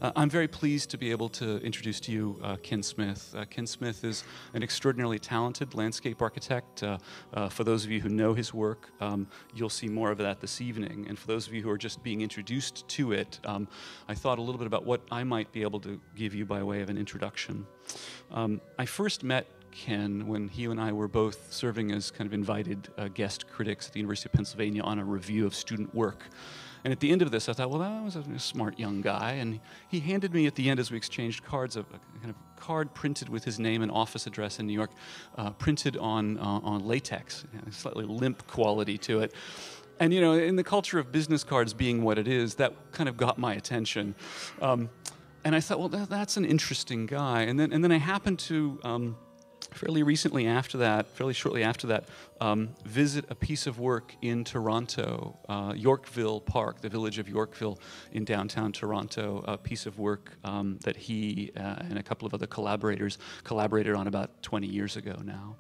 I'm very pleased to be able to introduce to you Ken Smith. Ken Smith is an extraordinarily talented landscape architect. For those of you who know his work, you'll see more of that this evening. And for those of you who are just being introduced to it, I thought a little bit about what I might be able to give you by way of an introduction. I first met Ken when he and I were both serving as kind of invited guest critics at the University of Pennsylvania on a review of student work. And at the end of this, I thought, well, that was a smart young guy. And he handed me at the end, as we exchanged cards, a kind of card printed with his name and office address in New York, printed on latex, a slightly limp quality to it. And, you know, in the culture of business cards being what it is, that kind of got my attention. And I thought, well, that's an interesting guy. And then I happened to fairly shortly after that, visit a piece of work in Toronto, Yorkville Park, the village of Yorkville in downtown Toronto, a piece of work that he and a couple of other collaborators collaborated on about 20 years ago now.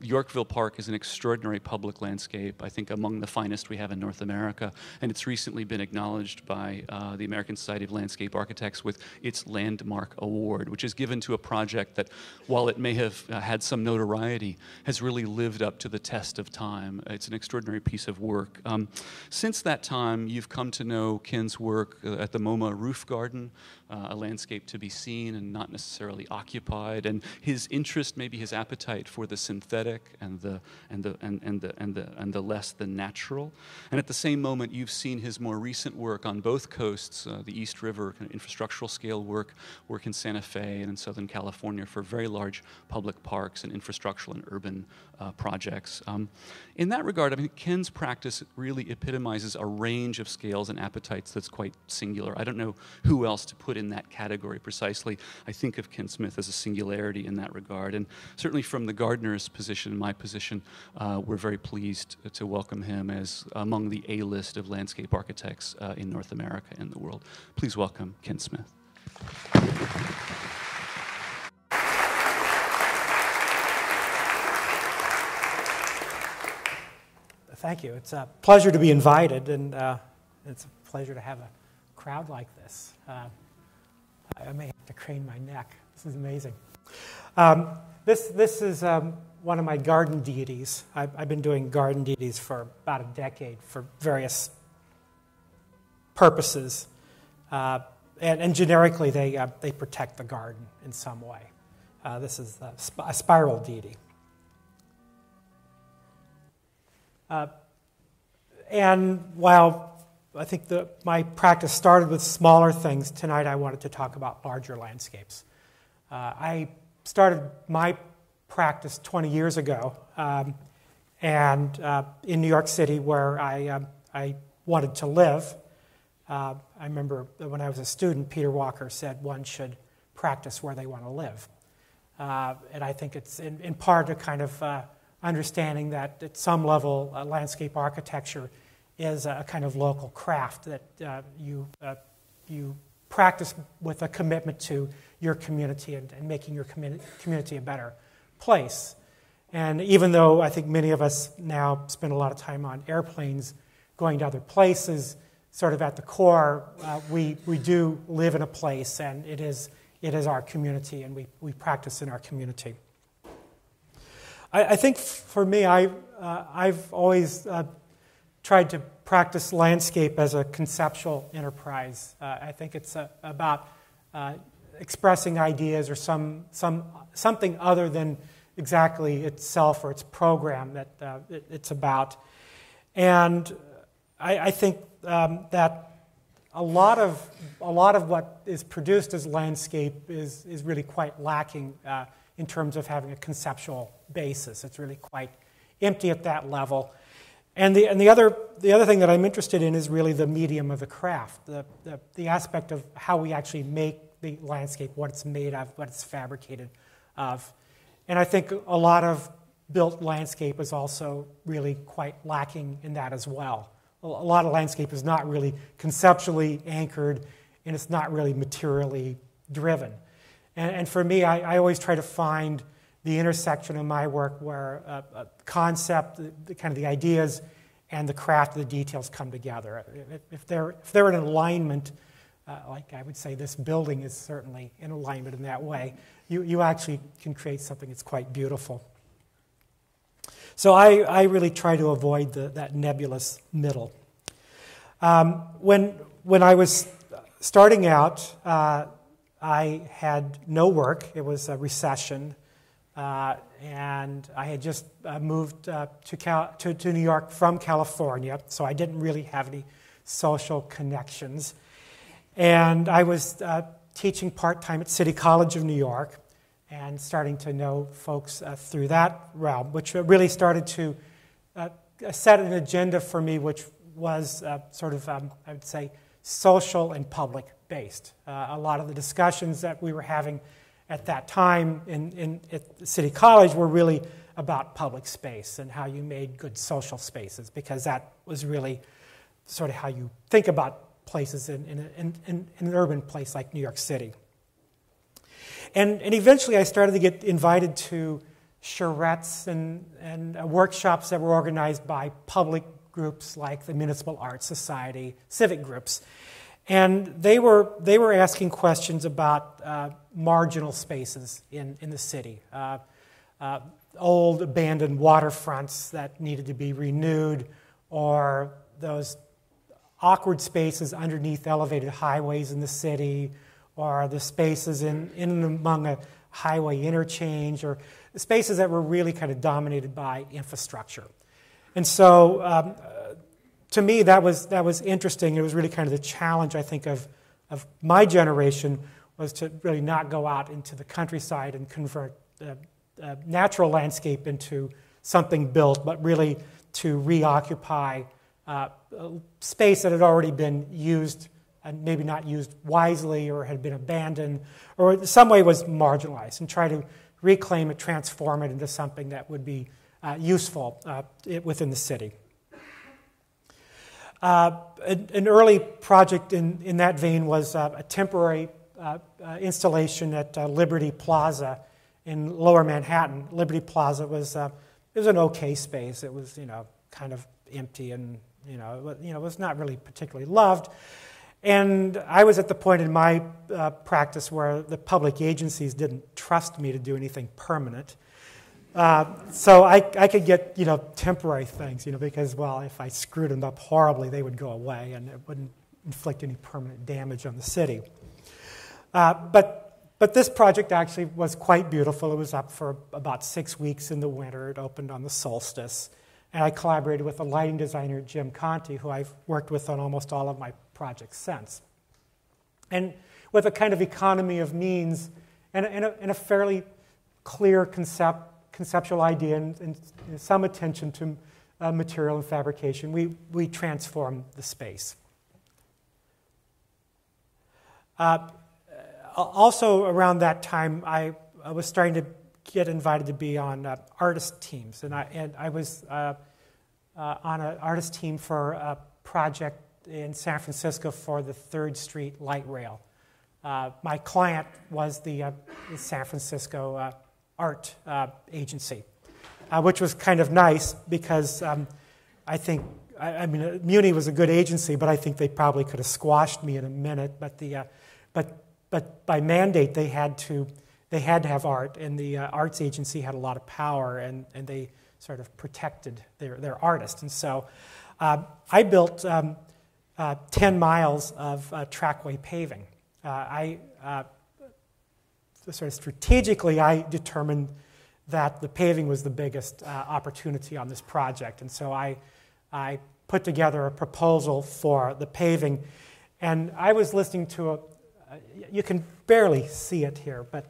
Yorkville Park is an extraordinary public landscape, I think among the finest we have in North America, and it's recently been acknowledged by the American Society of Landscape Architects with its Landmark Award, which is given to a project that, while it may have had some notoriety, has really lived up to the test of time. It's an extraordinary piece of work. Since that time, you've come to know Ken's work at the MoMA Roof Garden, a landscape to be seen and not necessarily occupied, and his interest, maybe his appetite for the synthetic and the less than natural. And at the same moment, you've seen his more recent work on both coasts, the East River, kind of infrastructural scale work in Santa Fe and in Southern California for very large public parks and infrastructural and urban projects. In that regard, I mean, Ken's practice really epitomizes a range of scales and appetites that's quite singular. I don't know who else to put in that category precisely. I think of Ken Smith as a singularity in that regard. And certainly from the Gardner's position, my position, we're very pleased to welcome him as among the A-list of landscape architects in North America and the world. Please welcome Ken Smith. Thank you. It's a pleasure to be invited, and it's a pleasure to have a crowd like this. I may have to crane my neck. This is amazing. This is one of my garden deities. I've been doing garden deities for about a decade for various purposes, and generically they protect the garden in some way. This is a spiral deity. And while I think my practice started with smaller things, tonight I wanted to talk about larger landscapes. I started my practice 20 years ago, and in New York City, where I wanted to live. I remember when I was a student, Peter Walker said one should practice where they want to live. And I think it's in part a kind of understanding that at some level, landscape architecture is a kind of local craft that you practice with a commitment to your community and making your community a better place. And even though I think many of us now spend a lot of time on airplanes going to other places, sort of at the core, we do live in a place, and it is our community, and we practice in our community. I think for me, I've always tried to practice landscape as a conceptual enterprise. I think it's about expressing ideas or something other than exactly itself or its program that it's about. And I think that a lot of what is produced as landscape is really quite lacking in terms of having a conceptual basis. It's really quite empty at that level. And the other thing that I'm interested in is really the medium of the craft, the aspect of how we actually make the landscape, what it's made of, what it's fabricated of. And I think a lot of built landscape is also really quite lacking in that as well. A lot of landscape is not really conceptually anchored, and it's not really materially driven. And for me, I always try to find the intersection in my work where a concept, kind of the ideas, and the craft, the details come together. If they're in alignment, like I would say this building is certainly in alignment in that way, you actually can create something that's quite beautiful. So I really try to avoid that nebulous middle. When I was starting out, I had no work. It was a recession, and I had just moved to New York from California, so I didn't really have any social connections. And I was teaching part-time at City College of New York and starting to know folks through that realm, which really started to set an agenda for me, which was sort of, I would say, social and public-based. A lot of the discussions that we were having at that time at City College were really about public space and how you made good social spaces, because that was really sort of how you think about places in an urban place like New York City. And eventually I started to get invited to charrettes and workshops that were organized by public groups like the Municipal Art Society, civic groups. And they were asking questions about marginal spaces in the city, old abandoned waterfronts that needed to be renewed, or those awkward spaces underneath elevated highways in the city, or the spaces in and among a highway interchange, or the spaces that were really kind of dominated by infrastructure. And so to me, that was interesting. It was really kind of the challenge, I think, of my generation, was to really not go out into the countryside and convert natural landscape into something built, but really to reoccupy space that had already been used, and maybe not used wisely, or had been abandoned, or in some way was marginalized, and try to reclaim it, transform it into something that would be useful within the city. An early project in that vein was a temporary installation at Liberty Plaza in Lower Manhattan. Liberty Plaza was it was an okay space. It was kind of empty, and it was not really particularly loved. And I was at the point in my practice where the public agencies didn't trust me to do anything permanent. So I could get temporary things, because, well, if I screwed them up horribly, they would go away and it wouldn't inflict any permanent damage on the city. But this project actually was quite beautiful. It was up for about 6 weeks in the winter. It opened on the solstice. And I collaborated with a lighting designer, Jim Conti, who I've worked with on almost all of my projects since. And with a kind of economy of means and a fairly clear conceptual idea and some attention to material and fabrication, we transformed the space. Also around that time, I was starting to get invited to be on artist teams, and I was on an artist team for a project in San Francisco for the 3rd Street Light Rail. My client was the San Francisco art agency, which was kind of nice because I think, Muni was a good agency, but I think they probably could have squashed me in a minute. But by mandate, they had to have art, and the arts agency had a lot of power, and they sort of protected their artists. And so I built 10 miles of trackway paving. Sort of strategically, I determined that the paving was the biggest opportunity on this project. And so I put together a proposal for the paving. And I was listening to you can barely see it here, but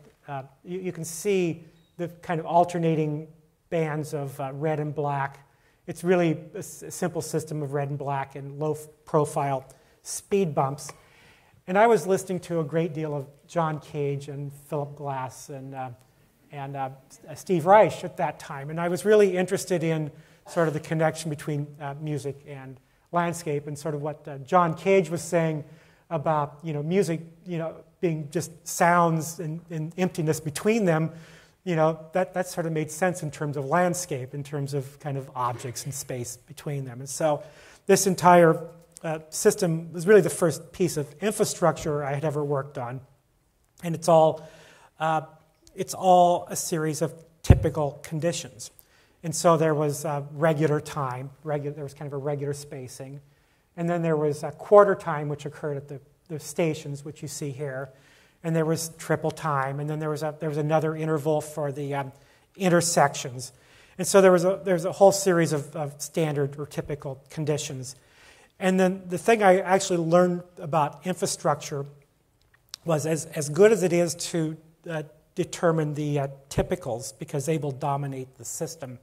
you can see the kind of alternating bands of red and black. It's really a simple system of red and black and low-profile speed bumps. And I was listening to a great deal of John Cage and Philip Glass and Steve Reich at that time. And I was really interested in sort of the connection between music and landscape, and sort of what John Cage was saying about music being just sounds and emptiness between them. That sort of made sense in terms of landscape, in terms of kind of objects and space between them. And so this entire system was really the first piece of infrastructure I had ever worked on, and it's all a series of typical conditions. And so there was regular time, there was kind of a regular spacing, and then there was quarter time, which occurred at the stations, which you see here, and there was triple time, and then there was another interval for the intersections. And so there's a whole series of standard or typical conditions. And then the thing I actually learned about infrastructure was as good as it is to determine the typicals, because they will dominate the system,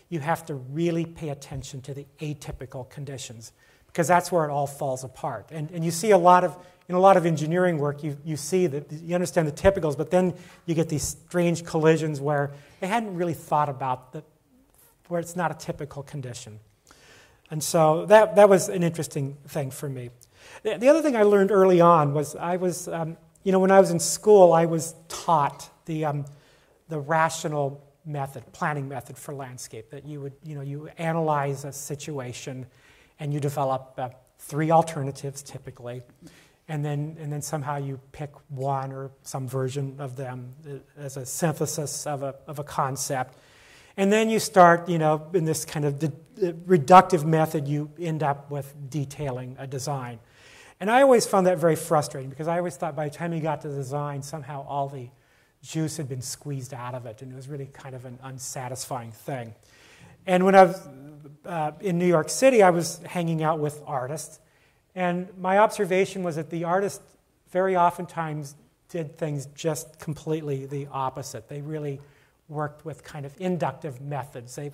you have to really pay attention to the atypical conditions, because that's where it all falls apart. And you see in a lot of engineering work, you see that you understand the typicals, but then you get these strange collisions where they hadn't really thought about where it's not a typical condition. And so that was an interesting thing for me. The other thing I learned early on was when I was in school, I was taught the rational method, planning method for landscape, that you analyze a situation and you develop 3 alternatives typically, and then somehow you pick one or some version of them as a synthesis of a concept. And then you start, in this kind of reductive method, you end up with detailing a design. And I always found that very frustrating, because I always thought by the time you got to the design, somehow all the juice had been squeezed out of it, and it was really kind of an unsatisfying thing. And when I was in New York City, I was hanging out with artists, and my observation was that the artists very oftentimes did things just completely the opposite. They really worked with kind of inductive methods. They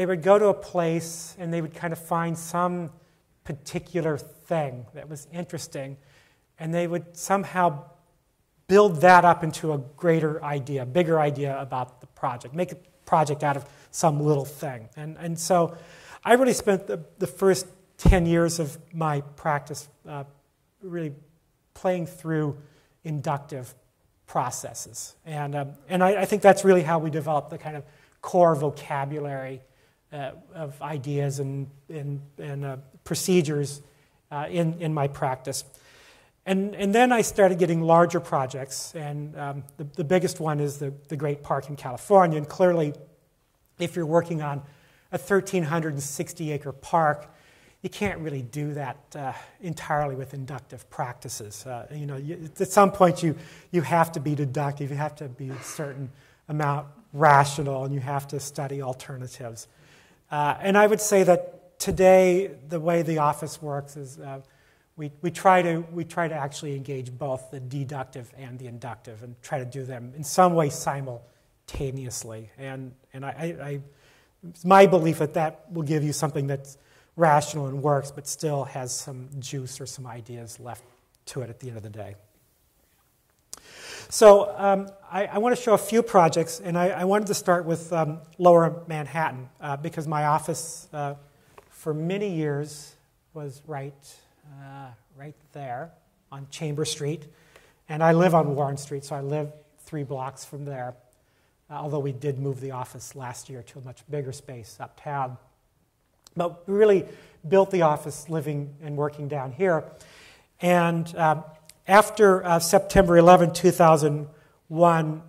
would go to a place and they would kind of find some particular thing that was interesting, and they would somehow build that up into a greater idea, bigger idea about the project, make a project out of some little thing. And so I really spent the first 10 years of my practice really playing through inductive processes. And I think that's really how we develop the kind of core vocabulary of ideas and procedures in my practice. And then I started getting larger projects, and the biggest one is the Great Park in California. And clearly, if you're working on a 1,360-acre park, you can't really do that entirely with inductive practices. At some point, you have to be deductive. You have to be a certain amount rational, and you have to study alternatives. And I would say that today, the way the office works is we try to actually engage both the deductive and the inductive, and try to do them in some way simultaneously. And it's my belief that will give you something that's rational and works, but still has some juice or some ideas left to it at the end of the day. So I want to show a few projects, and I wanted to start with Lower Manhattan, because my office for many years was right there on Chamber Street, and I live on Warren Street, so I live 3 blocks from there, although we did move the office last year to a much bigger space uptown. But we really built the office living and working down here. And after September 11, 2001,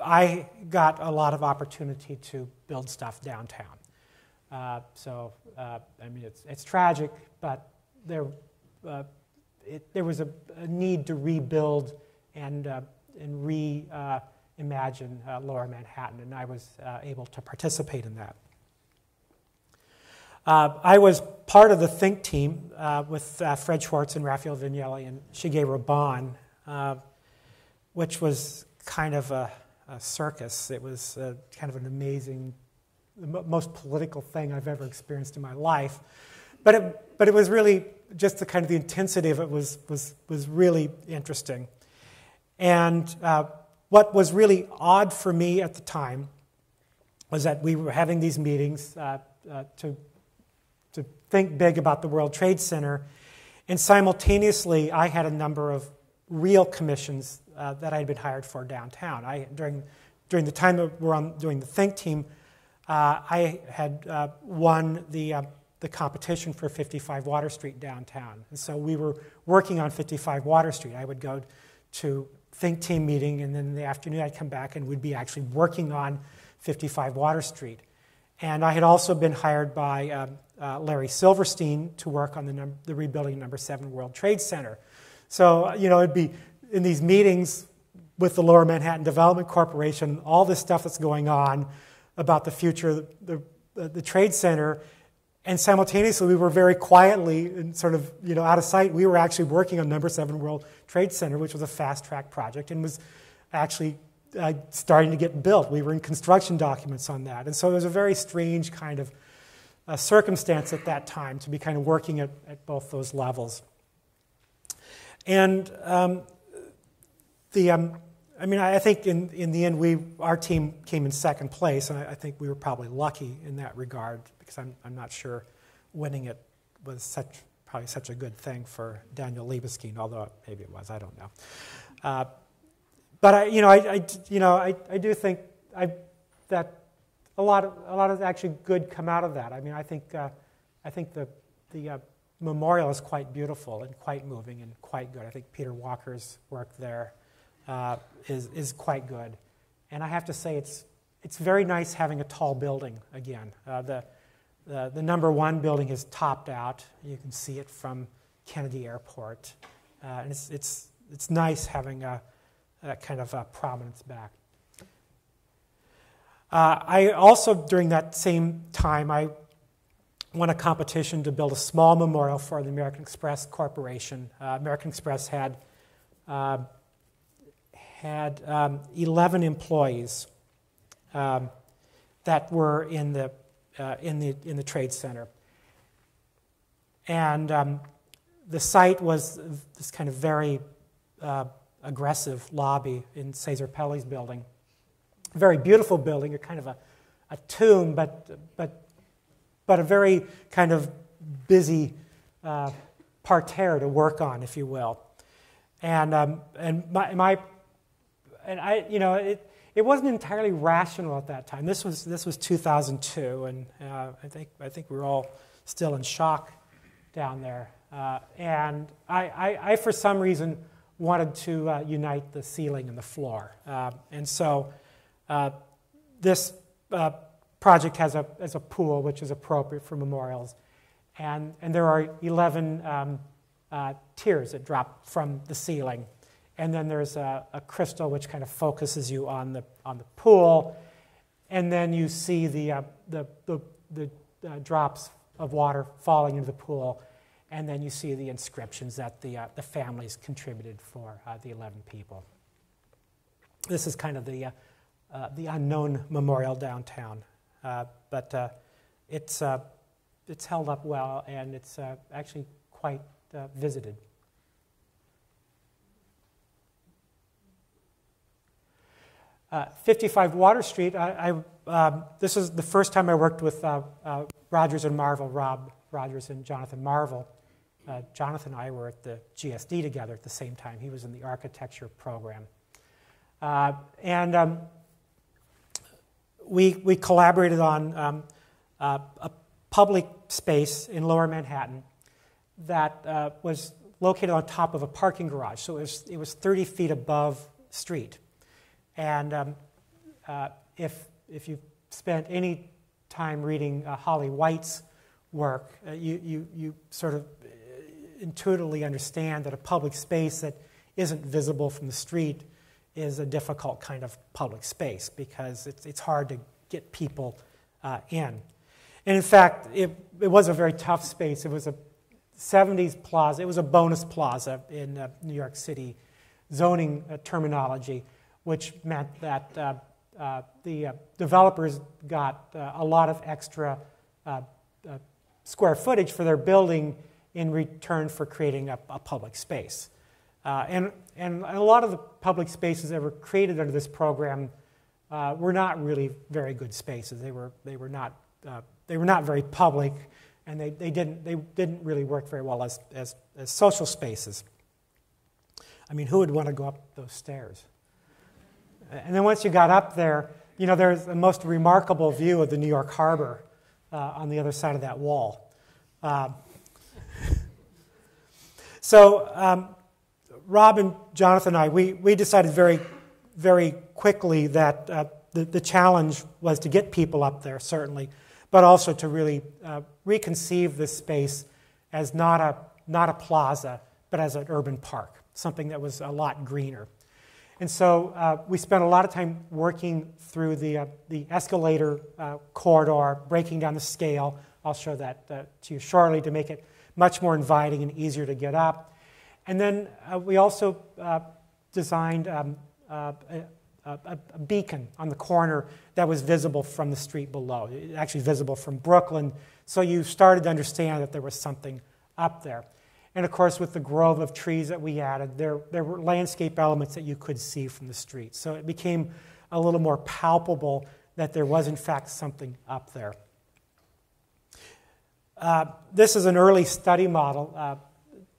I got a lot of opportunity to build stuff downtown. It's tragic, but there was a need to rebuild and reimagine Lower Manhattan, and I was able to participate in that. I was part of the think team with Fred Schwartz and Raphael Vignelli and Shigeru Ban, which was kind of a circus. It was kind of an amazing, the most political thing I've ever experienced in my life. But it was really just the kind of the intensity of it was really interesting. And what was really odd for me at the time was that we were having these meetings to think big about the World Trade Center, and simultaneously I had a number of real commissions that I had been hired for downtown. During the time that we're doing the think team, I had won the the competition for 55 Water Street downtown. And so we were working on 55 Water Street. I would go to think team meeting, and then in the afternoon I'd come back and we'd be actually working on 55 Water Street. And I had also been hired by Larry Silverstein to work on the rebuilding Number 7 World Trade Center. So, it'd be in these meetings with the Lower Manhattan Development Corporation, all this stuff that's going on about the future of the Trade Center, and simultaneously we were very quietly and sort of, out of sight, we were actually working on Number 7 World Trade Center, which was a fast-track project and was actually starting to get built. We were in construction documents on that. And so it was a very strange kind of circumstance at that time to be kind of working at both those levels. And I think in the end, our team came in second place, and I think we were probably lucky in that regard, because I'm not sure winning it was probably such a good thing for Daniel Libeskind, although maybe it was, I don't know. But I do think that a lot of actually good come out of that. I think the memorial is quite beautiful and quite moving and quite good. I think Peter Walker's work there is quite good, and I have to say it's very nice having a tall building again. The Number 1 building is topped out. You can see it from Kennedy Airport, and it's nice having that kind of prominence back. I also, during that same time, I won a competition to build a small memorial for the American Express Corporation. American Express had 11 employees that were in the Trade Center, and the site was this kind of very aggressive lobby in Cesar Pelli's building. A very beautiful building, a kind of a tomb, but a very kind of busy parterre to work on, if you will. And it wasn't entirely rational at that time. This was 2002, and I think we were all still in shock down there. And I for some reason wanted to unite the ceiling and the floor, and so this project has a pool which is appropriate for memorials, and there are 11 tiers that drop from the ceiling, and then there's a crystal which kind of focuses you on the pool, and then you see the drops of water falling into the pool, and then you see the inscriptions that the families contributed for the 11 people. This is kind of the unknown memorial downtown, but it's held up well, and it's actually quite visited. Uh, 55 Water Street. This is the first time I worked with Rogers and Marvel, Rob Rogers and Jonathan Marvel. Jonathan and I were at the GSD together at the same time. He was in the architecture program. And we collaborated on a public space in Lower Manhattan that was located on top of a parking garage. So it was 30 feet above street. And if you've spent any time reading Holly White's work, you sort of intuitively understand that a public space that isn't visible from the street is a difficult kind of public space because it's hard to get people in. And in fact, it was a very tough space. It was a 70s plaza. It was a bonus plaza in New York City zoning terminology, which meant that the developers got a lot of extra square footage for their building in return for creating a public space. And a lot of the public spaces that were created under this program were not really very good spaces. They were not very public, and they didn't really work very well as social spaces. I mean, who would want to go up those stairs? And then once you got up there, there's the most remarkable view of the New York Harbor on the other side of that wall. So Rob and Jonathan and I, we decided very, very quickly that the challenge was to get people up there, certainly, but also to really reconceive this space as not a plaza, but as an urban park, something that was a lot greener. And so we spent a lot of time working through the escalator corridor, breaking down the scale. I'll show that to you shortly to make it much more inviting and easier to get up. And then we also designed a beacon on the corner that was visible from the street below, actually visible from Brooklyn. So you started to understand that there was something up there. And of course, with the grove of trees that we added, there were landscape elements that you could see from the street. So it became a little more palpable that there was, in fact, something up there. This is an early study model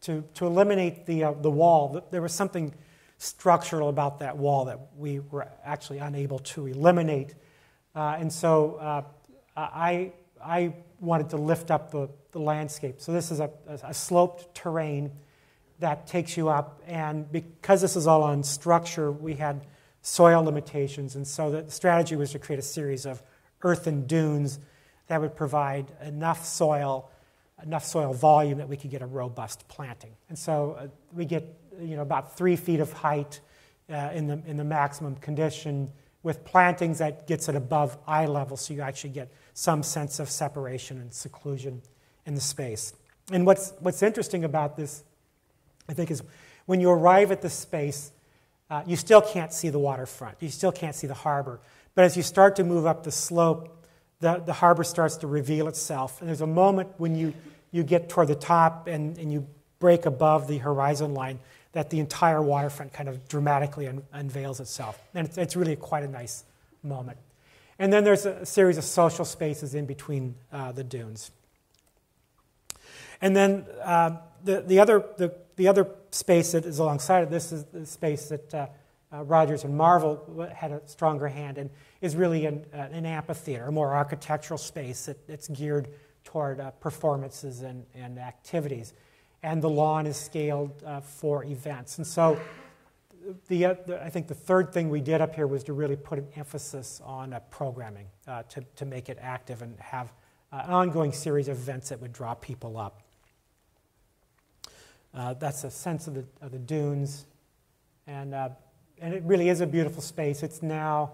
to eliminate the wall. There was something structural about that wall that we were actually unable to eliminate. And so I wanted to lift up the landscape. So this is a sloped terrain that takes you up. And because this is all on structure, we had soil limitations. And so the strategy was to create a series of earthen dunes that would provide enough soil volume that we could get a robust planting. And so we get about 3 feet of height in the maximum condition with plantings that gets it above eye level, so you actually get some sense of separation and seclusion in the space. And what's interesting about this, I think, is when you arrive at this space, you still can't see the waterfront. You still can't see the harbor. But as you start to move up the slope, the harbor starts to reveal itself. And there's a moment when you get toward the top and you break above the horizon line that the entire waterfront kind of dramatically unveils itself. And it's really quite a nice moment. And then there's a series of social spaces in between the dunes. And then the other space that is alongside of this is the space that Rogers and Marvel had a stronger hand in, is really an amphitheater, a more architectural space that's geared toward performances and activities. And the lawn is scaled for events. And so I think the third thing we did up here was to really put an emphasis on programming to make it active and have an ongoing series of events that would draw people up. That's a sense of the dunes. And it really is a beautiful space. It's now,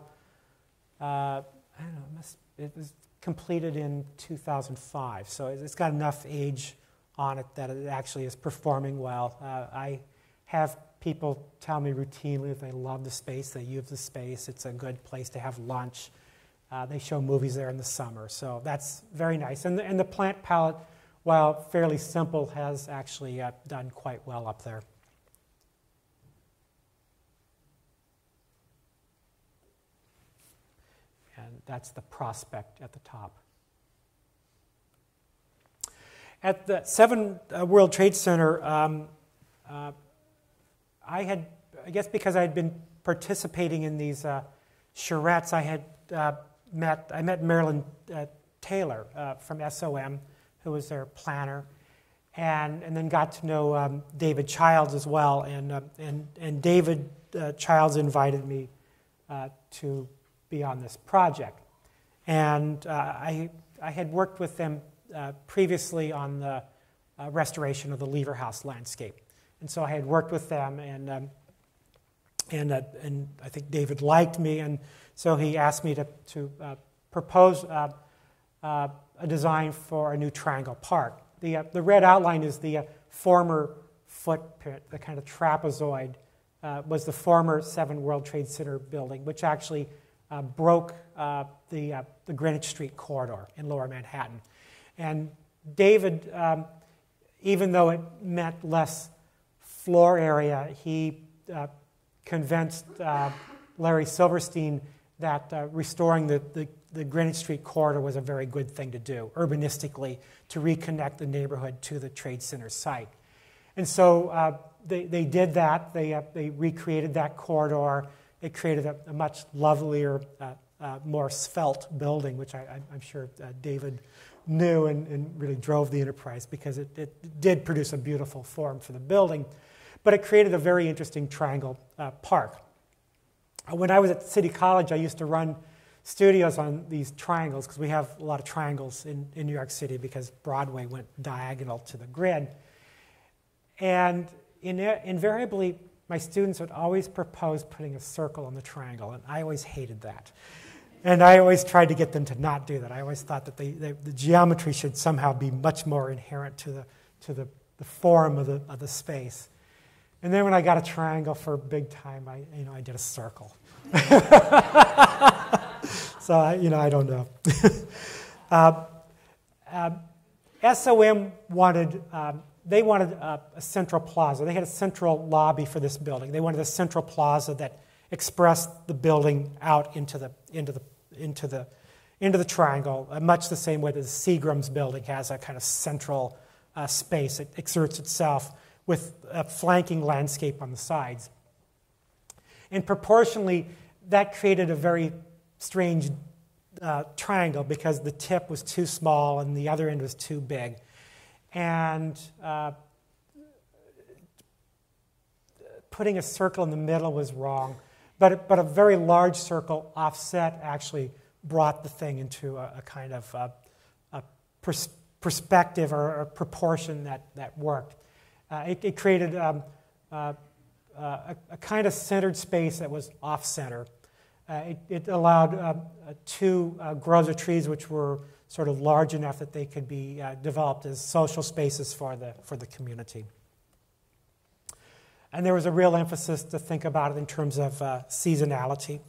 it was completed in 2005. So it's got enough age on it that it actually is performing well. I have people tell me routinely that they love the space, they use the space, it's a good place to have lunch. They show movies there in the summer, so that's very nice. And the plant palette, while fairly simple, has actually done quite well up there. And that's the prospect at the top. At the 7 World Trade Center, I guess because I had been participating in these charrettes, I met Marilyn Taylor from SOM, who was their planner, and then got to know David Childs as well. And David Childs invited me to be on this project. And I had worked with them previously on the restoration of the Lever House landscape. And so I had worked with them, and I think David liked me, and so he asked me to propose a design for a new triangle park. The red outline is the former footprint, the kind of trapezoid, was the former 7 World Trade Center building, which actually broke the Greenwich Street corridor in Lower Manhattan. And David, even though it meant less floor area, he convinced Larry Silverstein that restoring the Greenwich Street corridor was a very good thing to do, urbanistically, to reconnect the neighborhood to the Trade Center site. And so they did that. They recreated that corridor. It created a much lovelier more svelte building, which I'm sure David knew and really drove the enterprise because it did produce a beautiful form for the building. But it created a very interesting triangle park. When I was at City College, I used to run studios on these triangles because we have a lot of triangles in New York City because Broadway went diagonal to the grid. And invariably, my students would always propose putting a circle on the triangle, and I always hated that. And I always tried to get them to not do that. I always thought that the geometry should somehow be much more inherent to the form of the space. And then when I got a triangle for big time, I did a circle. So I don't know. SOM wanted a central plaza. They had a central lobby for this building. They wanted a central plaza that expressed the building out into the triangle, much the same way that the Seagram's building has a kind of central space. It exerts itself with a flanking landscape on the sides. And proportionally, that created a very strange triangle because the tip was too small and the other end was too big. And putting a circle in the middle was wrong. But a very large circle offset actually brought the thing into a kind of a perspective or a proportion that worked. It created a kind of centered space that was off-center. It allowed two groves of trees which were sort of large enough that they could be developed as social spaces for the community. And there was a real emphasis to think about it in terms of seasonality.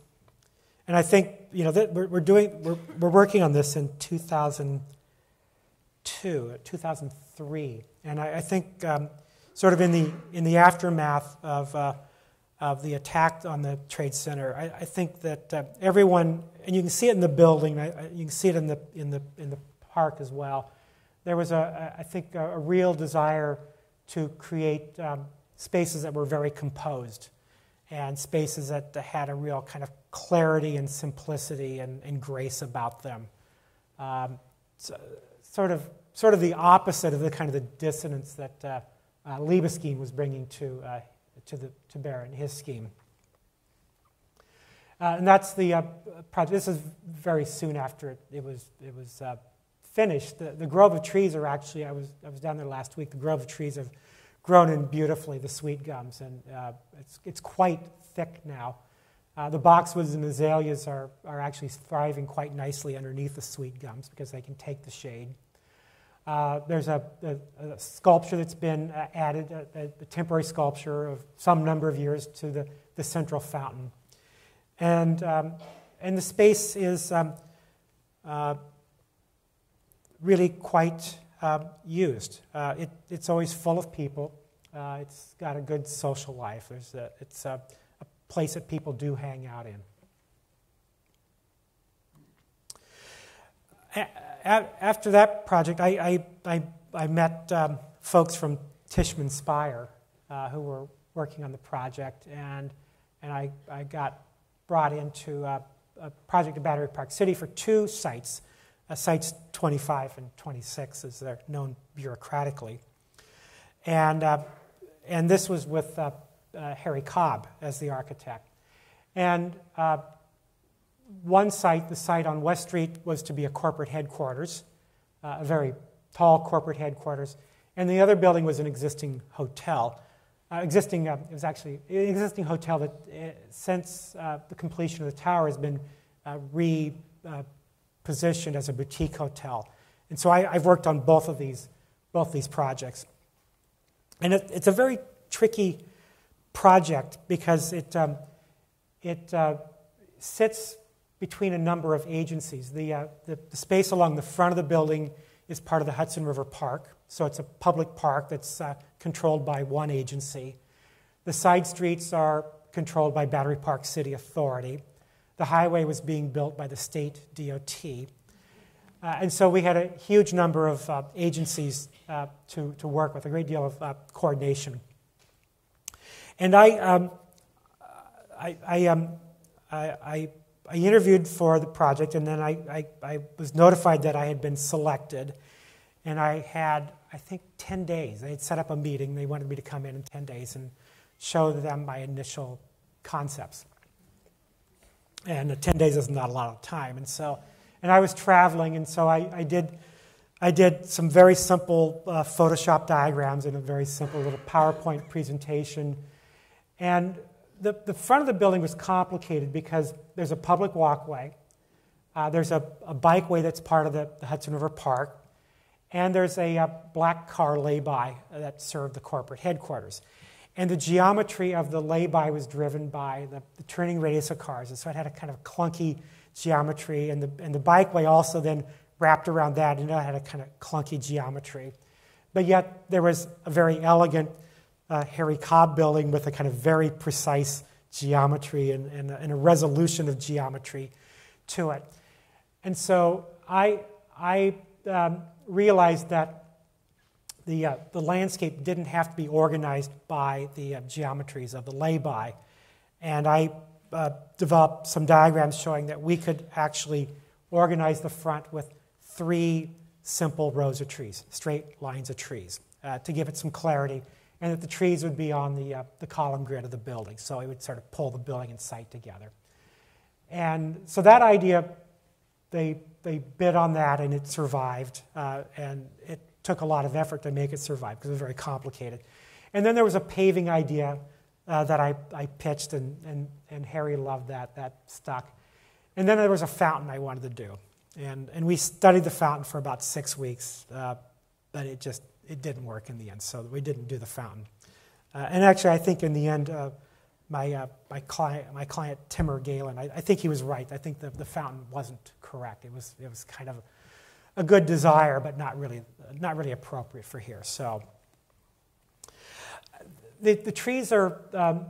And I think that we're working on this in 2003, and I think sort of in the aftermath of the attack on the Trade Center, I think that everyone, and you can see it in the building, you can see it in the park as well. There was I think a real desire to create spaces that were very composed, and spaces that had a real kind of clarity and simplicity and grace about them. Sort of the opposite of the kind of the dissonance that Libeskind was bringing to bear in his scheme. And that's the project. This is very soon after it was finished. The grove of trees are actually, I was down there last week, the grove of trees have grown in beautifully, the sweet gums, and it's quite thick now. The boxwoods and azaleas are actually thriving quite nicely underneath the sweet gums because they can take the shade. There's a sculpture that's been added, a temporary sculpture of some number of years to the central fountain. And the space is really quite used. It's always full of people. It's got a good social life. It's a place that people do hang out in. After that project, I met folks from Tishman Speyer who were working on the project, and I got brought into a project at Battery Park City for two sites, sites 25 and 26, as they're known bureaucratically. And this was with Harry Cobb as the architect. And one site, the site on West Street, was to be a corporate headquarters, a very tall corporate headquarters. And the other building was an existing hotel. It was actually an existing hotel that, since the completion of the tower, has been repositioned as a boutique hotel. And so I've worked on both these projects. And it's a very tricky project because it sits between a number of agencies. The space along the front of the building is part of the Hudson River Park, so it's a public park that's controlled by one agency. The side streets are controlled by Battery Park City Authority. The highway was being built by the state DOT. And so we had a huge number of agencies to work with, a great deal of coordination. And I interviewed for the project, and then I was notified that I had been selected, and I had, I think, 10 days. They had set up a meeting. They wanted me to come in 10 days and show them my initial concepts. And 10 days is not a lot of time. And I was traveling, and so I did some very simple Photoshop diagrams and a very simple little PowerPoint presentation. And the front of the building was complicated because there's a public walkway, there's a bikeway that's part of the Hudson River Park, and there's a black car lay-by that served the corporate headquarters. And the geometry of the lay-by was driven by the turning radius of cars, and so it had a kind of clunky geometry, and the bikeway also then wrapped around that, and it had a kind of clunky geometry. But yet there was a very elegant Harry Cobb building with a kind of very precise geometry and a resolution of geometry to it. And so I realized that the landscape didn't have to be organized by the geometries of the lay-by. And I developed some diagrams showing that we could actually organize the front with 3 simple rows of trees, straight lines of trees, to give it some clarity, and that the trees would be on the column grid of the building, so it would sort of pull the building and site together. And so that idea, they bid on that, and it survived, and it took a lot of effort to make it survive because it was very complicated. And then there was a paving idea that I pitched, and Harry loved that. That stuck. And then there was a fountain I wanted to do. And we studied the fountain for about 6 weeks, but it didn't work in the end, so we didn't do the fountain. And actually, I think in the end, my client Timur Galen, I think he was right. I think the fountain wasn't correct. It was kind of a good desire, but not really appropriate for here. So the trees are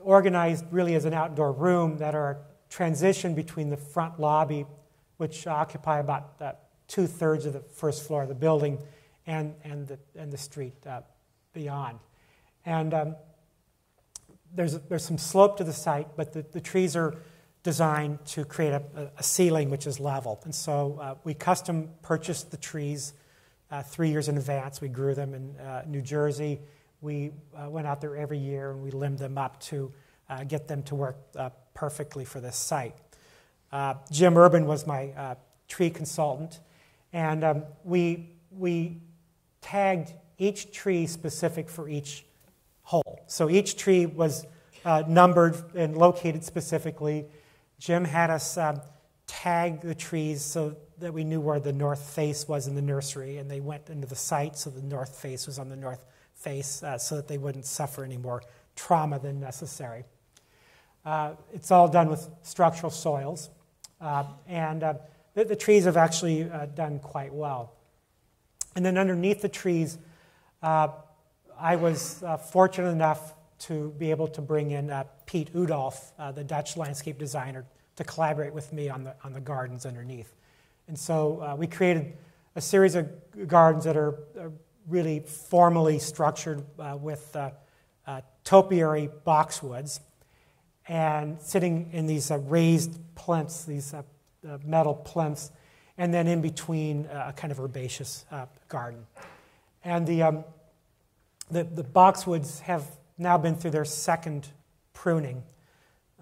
organized really as an outdoor room that are transition between the front lobby, which occupy about 2/3 of the first floor of the building, and the street beyond. And there's some slope to the site, but the trees are designed to create a ceiling which is level. And so we custom purchased the trees 3 years in advance. We grew them in New Jersey. We went out there every year and we limbed them up to get them to work perfectly for this site. Jim Urban was my tree consultant, and we tagged each tree specific for each hole. So each tree was numbered and located specifically. Jim had us tag the trees so that we knew where the north face was in the nursery, and they went into the site so the north face was on the north face so that they wouldn't suffer any more trauma than necessary. It's all done with structural soils, and the trees have actually done quite well. And then underneath the trees, I was fortunate enough to be able to bring in Piet Udolf, the Dutch landscape designer, to collaborate with me on the gardens underneath. And so we created a series of gardens that are really formally structured with topiary boxwoods, and sitting in these raised plinths, these metal plinths, and then in between a kind of herbaceous garden. And the boxwoods have now been through their second pruning.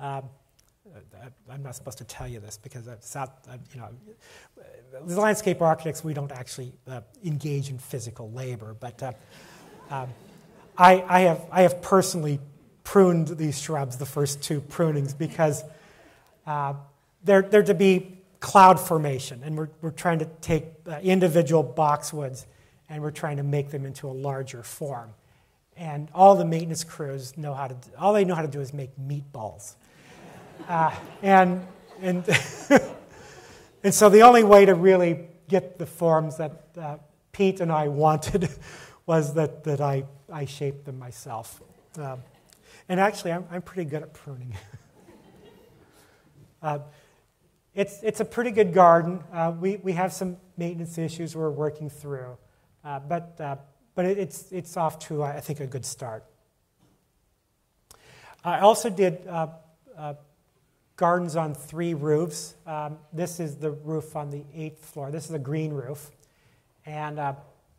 I'm not supposed to tell you this because it's not, as landscape architects, we don't actually engage in physical labor, but I have personally pruned these shrubs, the first 2 prunings, because they're to be cloud formation, and we're trying to take individual boxwoods and we're trying to make them into a larger form. And all the maintenance crews all they know how to do is make meatballs. And so the only way to really get the forms that Pete and I wanted was that I shaped them myself. And actually, I'm pretty good at pruning. It's a pretty good garden. We have some maintenance issues we're working through, but it's off to, I think, a good start. I also did gardens on 3 roofs. This is the roof on the 8th floor. This is a green roof. And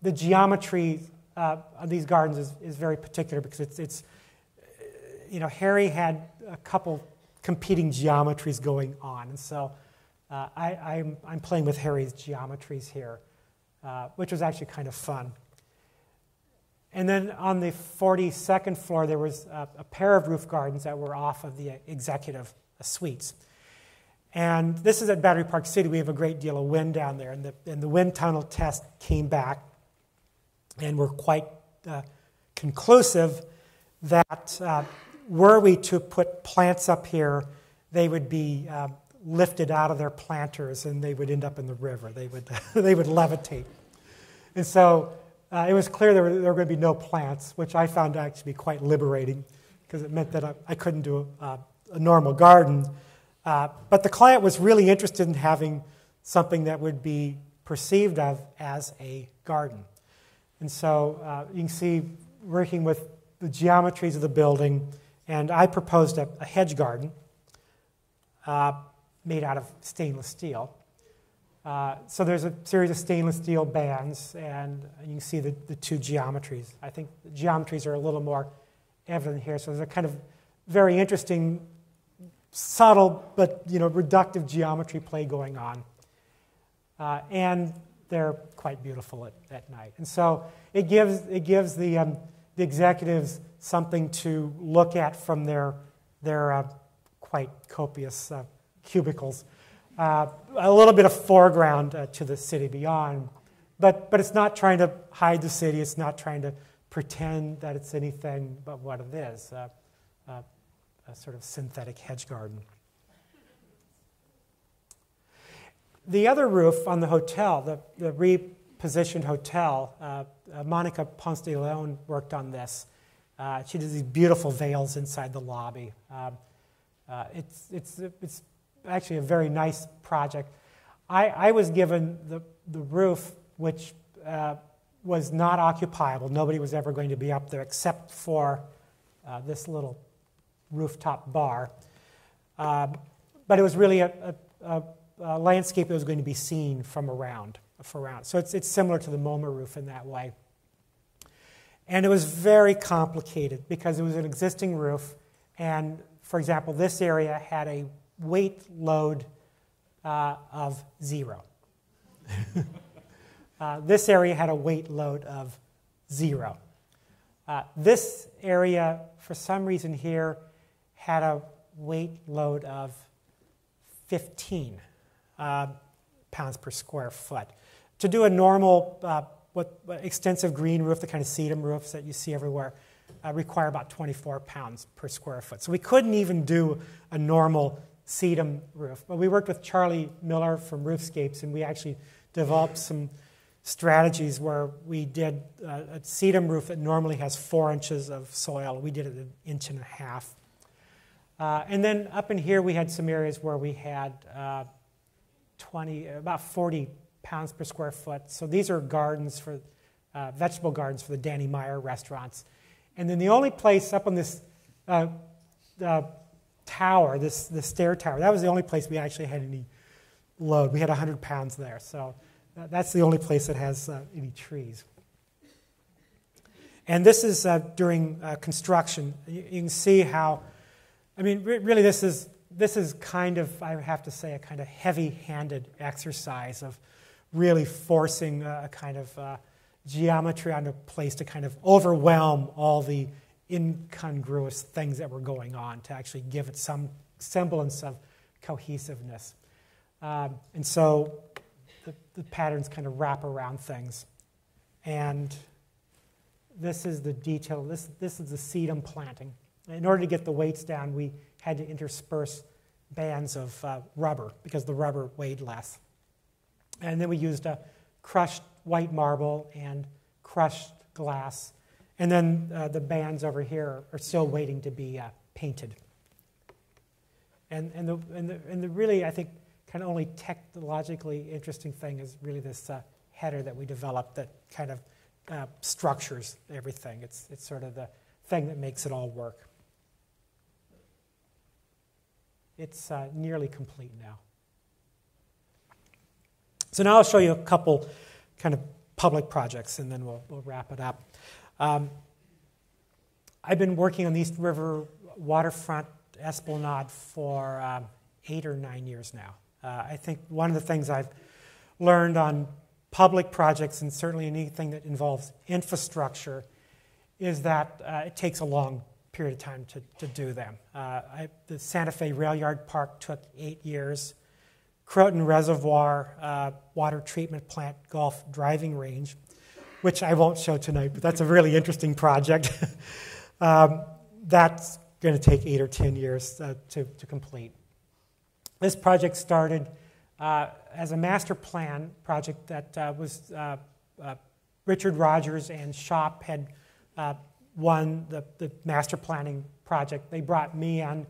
the geometry of these gardens is very particular because it's Harry had a couple competing geometries going on. And so I'm playing with Harry's geometries here, which was actually kind of fun. And then on the 42nd floor, there was a pair of roof gardens that were off of the executive suites. And this is at Battery Park City. We have a great deal of wind down there. And the wind tunnel test came back and were quite conclusive that were we to put plants up here, they would be lifted out of their planters and they would end up in the river. They would levitate. And so it was clear there were going to be no plants, which I found to actually be quite liberating because it meant that I couldn't do a normal garden. But the client was really interested in having something that would be perceived of as a garden. And so you can see working with the geometries of the building, and I proposed a hedge garden made out of stainless steel. So there's a series of stainless steel bands, and you can see the 2 geometries. I think the geometries are a little more evident here. So there's a kind of very interesting, subtle but reductive geometry play going on, and they're quite beautiful at night. And so it gives the executives something to look at from their quite copious cubicles. A little bit of foreground to the city beyond, but it's not trying to hide the city. It's not trying to pretend that it's anything but what it is, a sort of synthetic hedge garden. The other roof on the hotel, the repositioned hotel, Monica Ponce de Leon worked on this. She did these beautiful veils inside the lobby. It's actually a very nice project. I was given the roof, which was not occupiable. Nobody was ever going to be up there except for this little rooftop bar. But it was really a landscape that was going to be seen from around. So it's similar to the MoMA roof in that way. And it was very complicated because it was an existing roof. And, for example, this area had a weight load of 0. This area had a weight load of 0. This area, for some reason here, had a weight load of 15 pounds per square foot. To do a normal, extensive green roof, the kind of sedum roofs that you see everywhere, require about 24 pounds per square foot. So we couldn't even do a normal sedum roof. But we worked with Charlie Miller from Roofscapes, and we actually developed some strategies where we did a sedum roof that normally has 4 inches of soil. We did it 1.5 inches. And then up in here we had some areas where we had about 40 pounds per square foot. So these are gardens for vegetable gardens for the Danny Meyer restaurants. And then the only place up on this tower, the stair tower, that was the only place we actually had any load. We had 100 pounds there. So that's the only place that has any trees. And this is during construction. You can see how, really this is kind of, I have to say, a kind of heavy-handed exercise of really forcing a kind of geometry onto a place to kind of overwhelm all the incongruous things that were going on to actually give it some semblance of cohesiveness. And so the patterns kind of wrap around things. And this is the detail. This is the sedum planting. In order to get the weights down, we had to intersperse bands of rubber because the rubber weighed less. And then we used a crushed white marble and crushed glass. And then the bands over here are still waiting to be painted. And the really, I think, kind of only technologically interesting thing is really this header that we developed that kind of structures everything. It's sort of the thing that makes it all work. it's nearly complete now. So now I'll show you a couple kind of public projects, and then we'll wrap it up. I've been working on the East River waterfront esplanade for 8 or 9 years now. I think one of the things I've learned on public projects, and certainly anything that involves infrastructure, is that it takes a long period of time to do them. The Santa Fe Rail Yard Park took 8 years. Croton Reservoir Water Treatment Plant Golf Driving Range, which I won't show tonight, but that's a really interesting project. That's going to take 8 or 10 years to complete. This project started as a master plan project that was Richard Rogers and Shop had won the master planning project. They brought me in,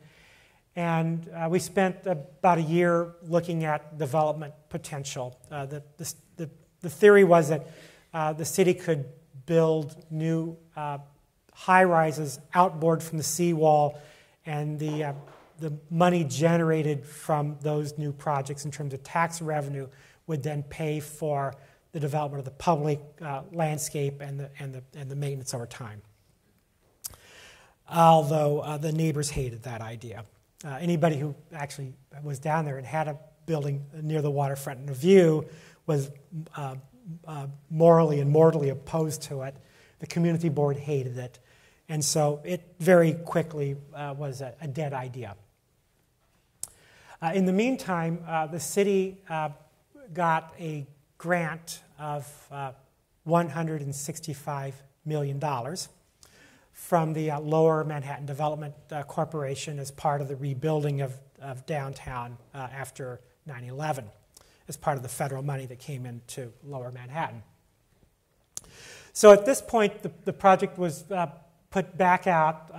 and we spent about a year looking at development potential. The theory was that the city could build new high-rises outboard from the seawall, and the money generated from those new projects in terms of tax revenue would then pay for the development of the public landscape and the maintenance over time. Although the neighbors hated that idea. Anybody who actually was down there and had a building near the waterfront and a view was morally and mortally opposed to it. The community board hated it. And so it very quickly was a dead idea. In the meantime, the city got a grant of $165 million from the Lower Manhattan Development Corporation as part of the rebuilding of downtown after 9/11, as part of the federal money that came into Lower Manhattan. So at this point, the project was put back out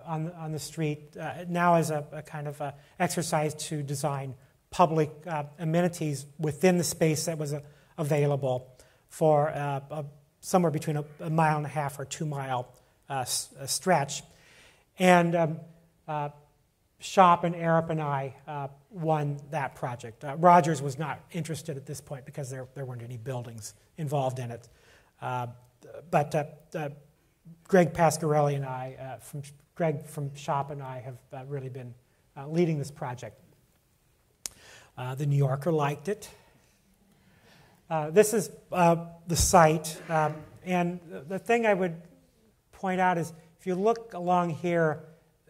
on the street, now as a kind of exercise to design public amenities within the space that was available for somewhere between a 1.5 mile or 2 mile stretch. And Shop and Arup and I won that project. Rogers was not interested at this point because there weren't any buildings involved in it. But Greg Pasquarelli and I, Greg from Shop and I have really been leading this project. The New Yorker liked it. This is the site. And the thing I would point out is if you look along here,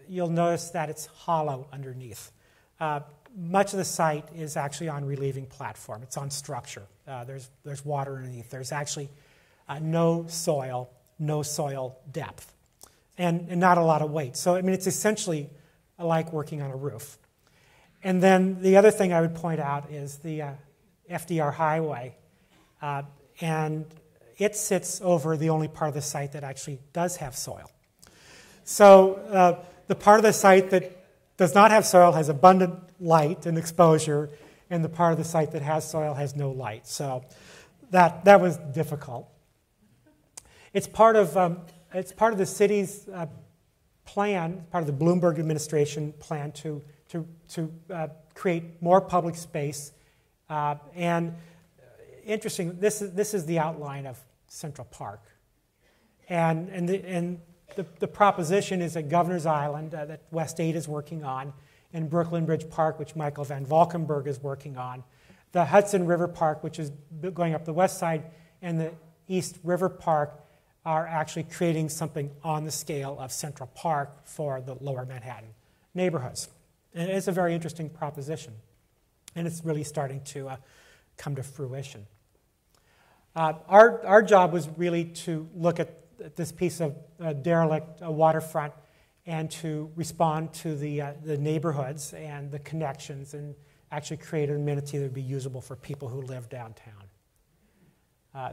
you'll notice that it's hollow underneath. Much of the site is actually on relieving platform. It's on structure. There's water underneath. There's actually no soil depth, and not a lot of weight. So, I mean, it's essentially like working on a roof. And then the other thing I would point out is the FDR Highway, and it sits over the only part of the site that actually does have soil. So the part of the site that does not have soil has abundant light and exposure, and the part of the site that has soil has no light. So that was difficult. It's part of the city's plan, part of the Bloomberg administration plan to create more public space. And interesting, this is the outline of Central Park, and the proposition is at Governor's Island that West 8 is working on, and Brooklyn Bridge Park, which Michael Van Valkenburg is working on, the Hudson River Park, which is going up the west side, and the East River Park are actually creating something on the scale of Central Park for the Lower Manhattan neighborhoods. And it's a very interesting proposition, and it's really starting to come to fruition. Our job was really to look at this piece of derelict waterfront and to respond to the neighborhoods and the connections and actually create an amenity that would be usable for people who live downtown.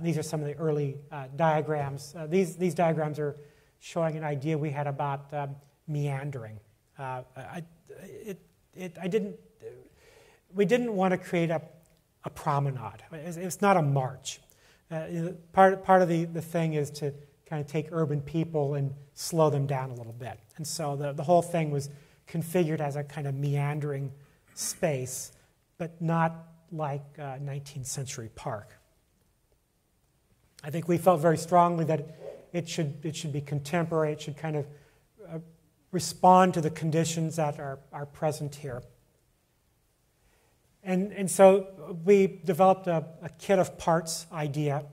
These are some of the early diagrams. These diagrams are showing an idea we had about meandering. We didn't want to create a promenade. It's not a march. Part of the thing is to kind of take urban people and slow them down a little bit. And so the whole thing was configured as a kind of meandering space, but not like a 19th century park. I think we felt very strongly that it should be contemporary. It should kind of respond to the conditions that are present here. And so we developed a kit of parts idea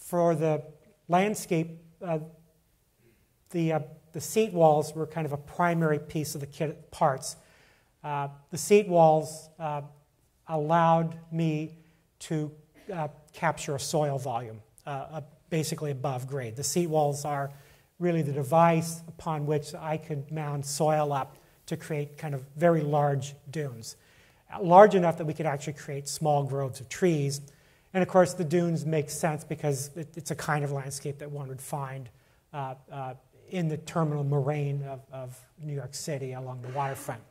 for the landscape. The seat walls were kind of a primary piece of the kit of parts. The seat walls allowed me to capture a soil volume, basically above grade. The seat walls are really the device upon which I could mound soil up to create kind of very large dunes, large enough that we could actually create small groves of trees. And of course, the dunes make sense because it's a kind of landscape that one would find in the terminal moraine of New York City along the waterfront.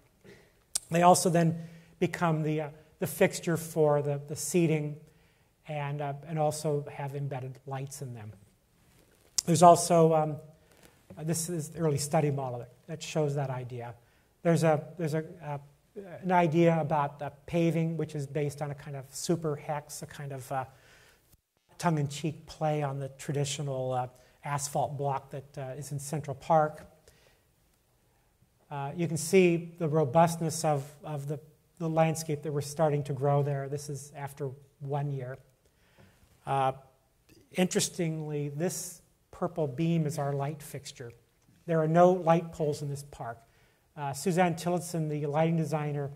They also then become the fixture for the seating and also have embedded lights in them. There's also, this is the early study model that shows that idea. There's an idea about paving, which is based on a kind of super hex, a kind of tongue-in-cheek play on the traditional asphalt block that is in Central Park. You can see the robustness of the landscape that we're starting to grow there. This is after 1 year. Interestingly, this purple beam is our light fixture. There are no light poles in this park. Suzanne Tillotson, the lighting designer,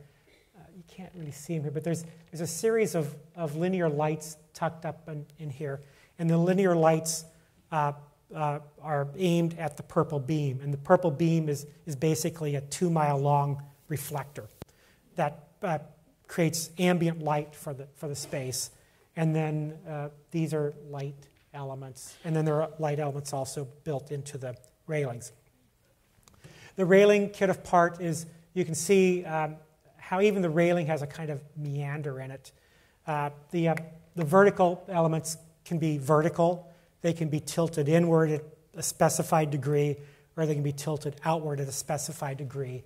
you can't really see him here, but there's a series of linear lights tucked up in here, and the linear lights are aimed at the purple beam, and the purple beam is basically a 2-mile-long reflector that creates ambient light for the space, and then these are light elements, and then there are light elements also built into the railings. The railing kit of part is, you can see how even the railing has a kind of meander in it. The vertical elements can be vertical. They can be tilted inward at a specified degree, or they can be tilted outward at a specified degree.